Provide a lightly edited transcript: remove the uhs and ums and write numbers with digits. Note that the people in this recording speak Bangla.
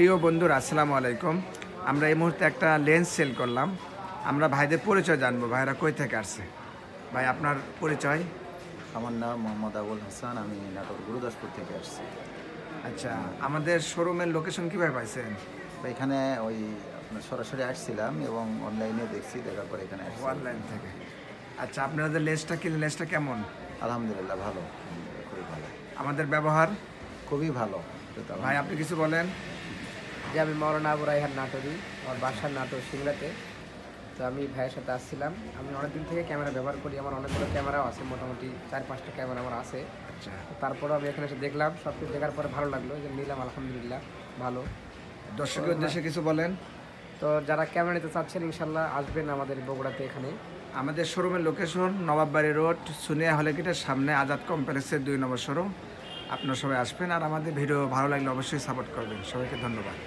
প্রিয় বন্ধুরা আসসালামু আলাইকুম। আমরা এই মুহূর্তে একটা লেন্স সেল করলাম। আমরা ভাইদের পরিচয় জানবো, ভাইরা কই থেকে আসছে। ভাই আপনার পরিচয়? আমার নাম মোহাম্মদ আবুল হাসান, আমি নাটোর গুরুদাসপুর থেকে আসছি। আচ্ছা, আমাদের শোরুমের লোকেশন কীভাবে পাইছেন? তো এখানে ওই আপনার সরাসরি আসছিলাম এবং অনলাইনে দেখছি, দেখার পরে এখানে আসছি। অনলাইন থেকে। আচ্ছা, আপনাদের লেন্সটা কিনলেন, লেন্সটা কেমন? আলহামদুলিল্লাহ ভালো, খুবই ভালো, আমাদের ব্যবহার খুবই ভালো। ভাই আপনি কিছু বলেন। যে আমি মৌলানা আবু রায়হান নাটোরি, আমার বাসার নাটোর সিমলাতে। তো আমি ভাইয়ের সাথে আসছিলাম। আমি অনেকদিন থেকে ক্যামেরা ব্যবহার করি, আমার অনেকগুলো ক্যামেরাও আছে, মোটামুটি 4-5টা ক্যামেরা আমার আছে। আচ্ছা, তারপরেও আমি এখানে এসে দেখলাম, সব কিছু দেখার পরে ভালো লাগলো, যে নিলাম, আলহামদুলিল্লাহ ভালো। দর্শকের উদ্দেশ্যে কিছু বলেন। তো যারা ক্যামেরা নিতে চাচ্ছেন ইনশাল্লাহ আসবেন আমাদের বগুড়াতে। এখানে আমাদের শোরুমের লোকেশন নবাববাড়ি রোড, সুনিয়া হলগেটের সামনে, আজাদ কমপ্লেক্সের 2 নম্বর শোরুম। আপনারা সবাই আসবেন, আর আমাদের ভিডিও ভালো লাগলে অবশ্যই সাপোর্ট করবেন। সবাইকে ধন্যবাদ।